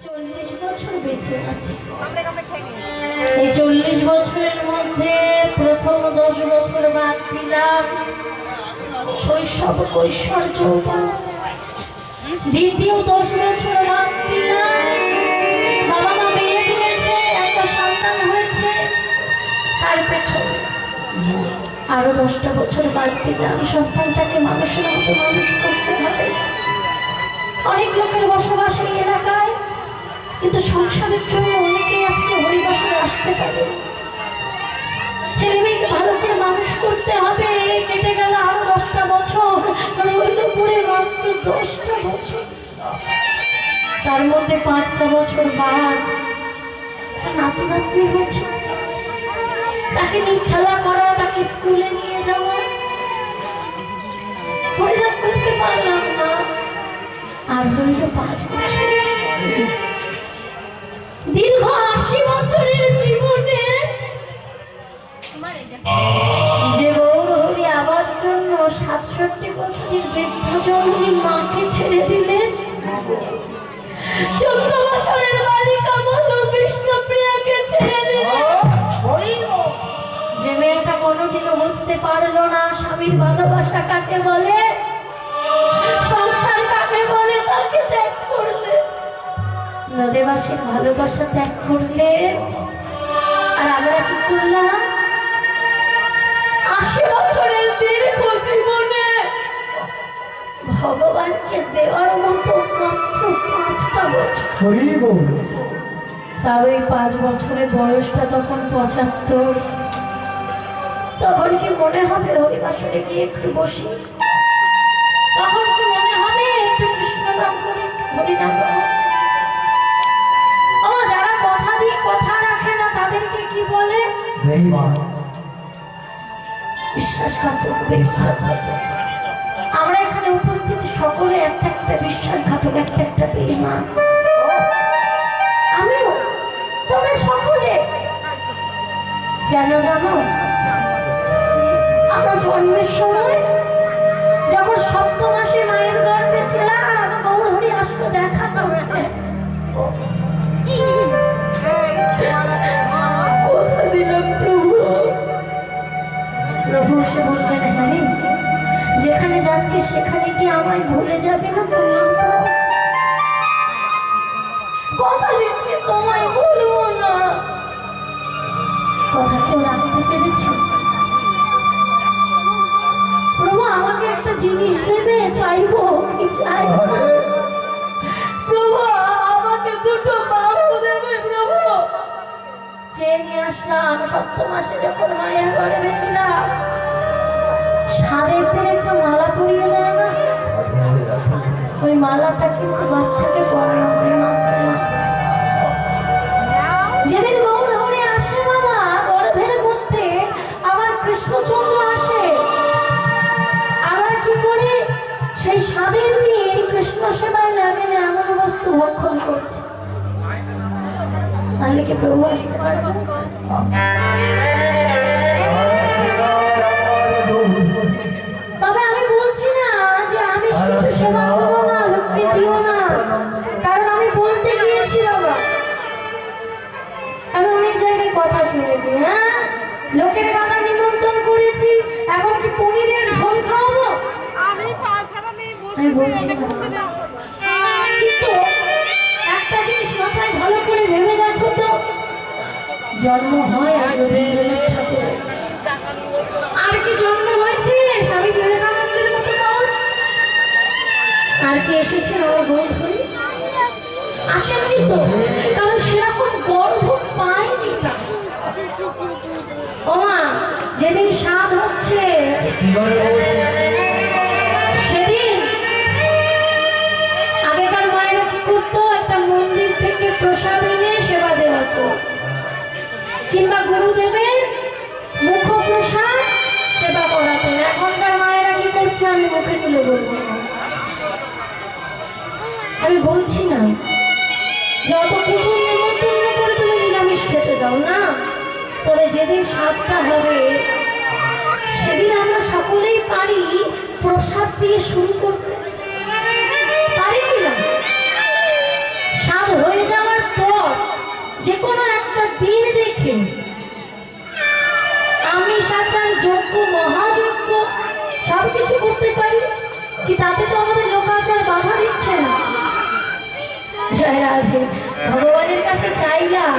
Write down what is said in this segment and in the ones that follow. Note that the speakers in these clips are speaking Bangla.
40 বছর বেঁচে আছি। এই 40 বছরের মধ্যে প্রথম 10 বছর বাদ দিলাম শৈশব কৈশোর যৌবন, দ্বিতীয় 10 বছর বাদ দিলাম বাবা মা বিয়ে দিয়েছে, একটা সন্তান হয়েছে, তার পেছনে আরো 10টা বছর বাদ দিলাম সন্তানটাকে মানুষের মতো মানুষ করতে হবে। অনেক লোকের বসবাস এই এলাকায়, কিন্তু সংসারের জন্য অনেকেই আজকে হরিবাসরে আসতে পারে। ছেলে মেয়েকে ভালো করে মানুষ করতে হবে। কেটে গেল আরো 10টা বছর, রইল পরে মাত্র 10টা বছর। তার মধ্যে 5টা বছর বাদ নাতি নাতনি হয়েছে, তাকে নিয়ে খেলা করা, তাকে স্কুলে নিয়ে যাওয়া, হরিনাম করতে পারলাম না। আর রইল 5 বছর। দীর্ঘ 80 বছরের জীবনে যে গৌরহরি আবার জন্য 67 বছরের বৃদ্ধা জননী মাকে ছেড়ে দিলেন, 14 বছরের বালিকা বলল বিষ্ণুপ্রিয়াকে ছেড়ে দিলেন। যে মেয়েটা কোনোদিনও বুঝতে পারলো না স্বামীর ভালোবাসা কাকে বলে, সংসার কাকে বলে, তাকে ত্যাগ করলে, নদেবাসীর ভালোবাসা ত্যাগ করলে। আর আমরা কি করলাম? 80 বছরের দীর্ঘ জীবনে ভগবানকে দেওয়ার মতো মাত্র 5টা বছর। তাও এই 5 বছরের বয়সটা তখন 75। তখন কি মনে হবে হরিবাসরে গিয়ে একটু বসি? তখন কি মনে হবে একটু কৃষ্ণ নাম করে হরিনাম করব? ও যারা কথা দিয়ে কথা রাখে না তাদেরকে কি বলে? বিশ্বাসঘাতক। আমরা এখানে উপস্থিত সকলে একটা একটা বিশ্বাসঘাতক, একটা একটা বেঈমান। আমিও, তোমরা সকলে। কেন জানো? আমরা জন্মের সময় যখন 7 মাসে মায়ের গর্ভে ছিলাম, গৌরহরি আসলো দেখা করতে। কথা দিলাম প্রভু। প্রভু সে বললেন, হ্যাঁ যেখানে যাচ্ছিস সেখানে কি আমায় ভুলে যাবে না? কথা দিচ্ছি তোমায় ভুলবো না। কথা কেউ রাখতে পেরেছি? প্রভু আমাকে একটা জিনিস দেবে, চাইবো কি চাইবো? প্রভু আমাকে 2টো বাহু দেবে প্রভু। চেয়ে নিয়ে আসলাম। 7 মাসে যখন মায়ের গর্ভে ছিলাম, সাধেরদের একটা মালা পরিয়ে দেয় না, ওই মালাটা কিন্তু বাচ্চাকে পরানো হয় না। যেদিন গৌরহরি আসে বাবা গর্ভের মধ্যে, আমার কৃষ্ণচন্দ্র আসে, আমরা কি করি? সেই সাধের দিন কৃষ্ণ সেবায় লাগে না এমন বস্তু ভক্ষণ করছে। তাহলে কি প্রভু আসতে পারবে? তবে আমি বলছি না যে আমি কিছু সেবা করবো না, লোককে দিও না, কারণ আমি বলতে গিয়েছি বাবা, আমি অনেক জায়গায় কথা শুনেছি। হ্যাঁ, লোকের গানা নিমন্ত্রণ করেছি, এখন কি পনিরের ঝোল খাওয়াবো? আমি বলছি না, কিন্তু একটা জিনিস মাথায় ভালো করে ভেবে দেখো তো, জন্ম হয় আর রবীন্দ্রনাথ ঠাকুরের, আর কি জন্ম হয়েছে স্বামী বিবেকানন্দের মতো কারণ? আর কি এসেছে আমার গৌরহরি? আসেননি তো, কারণ সেরকম গর্ভ পায়নি। ও মা, যেদিন স্বাদ হচ্ছে সেদিন আগেকার মায়েরা কি করতো? একটা মন্দির থেকে প্রসাদ এনে সেবা দেওয়া হতো, কিংবা গুরুদেবের মুখ প্রসাদ সেবা করাতেন। এখনকার মায়েরা কি করছে আমি মুখে তুলে বলবো না, আমি বলছি না যত কুকুর নিমন্ত্রণ করে তুমি নিরামিষ খেতে দাও না, তবে যেদিন স্বাদটা হবে সেদিন আমরা সকলেই পারি প্রসাদ দিয়ে শুরু করতে, পারি না? স্বাদ হয়ে যায় যে কোনো একটা দিন দেখে আমি সাচার যজ্ঞ মহাযজ্ঞ সবকিছু করতে পারি কি? তাতে তো আমাদের লোকাচার বাধা দিচ্ছে না। জয় রাধে। ভগবানের কাছে চাইলাম,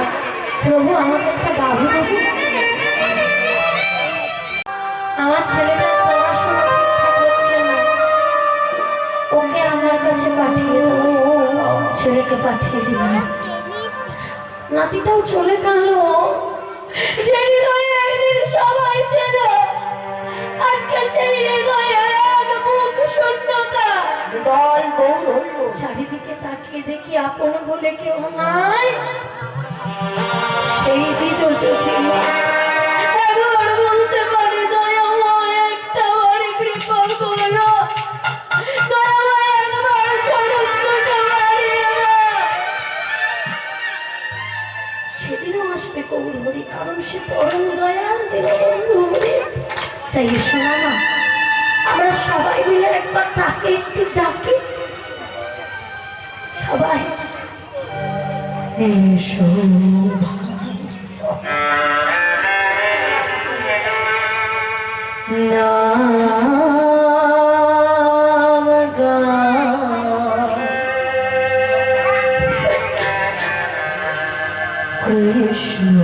প্রভু আমাকে একটা বাবু দেবো। আমার ছেলেটার পড়াশোনা ঠিকঠাক হচ্ছে না, ওকে আমার কাছে পাঠিয়ে দেবো। ছেলেকে পাঠিয়ে দিলাম, নাতিটাও চলে গেল। যে হৃদয়ে একদিন সবাই ছিল, আজকে সেই হৃদয়ে এক মুখ শূন্যতা। চারিদিকে তাকিয়ে দেখি আপন বলে কেউ নাই। সেই দিন যদি একবার বলতে পারি দয়াময় একটা বাড়ি কৃপা করো, দয়াময় একবার চরণ দুটো বাড়িয়ে দাও, সেদিনও আসবে কৌর হরি, কারণ সে পরম দয়াল দেববন্ধু হরি। তাই এসো না, আমরা সবাই মিলে একবার তাকে একটু ডাকি। সবাই এসো নাম গান কৃষ্ণ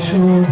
শুভ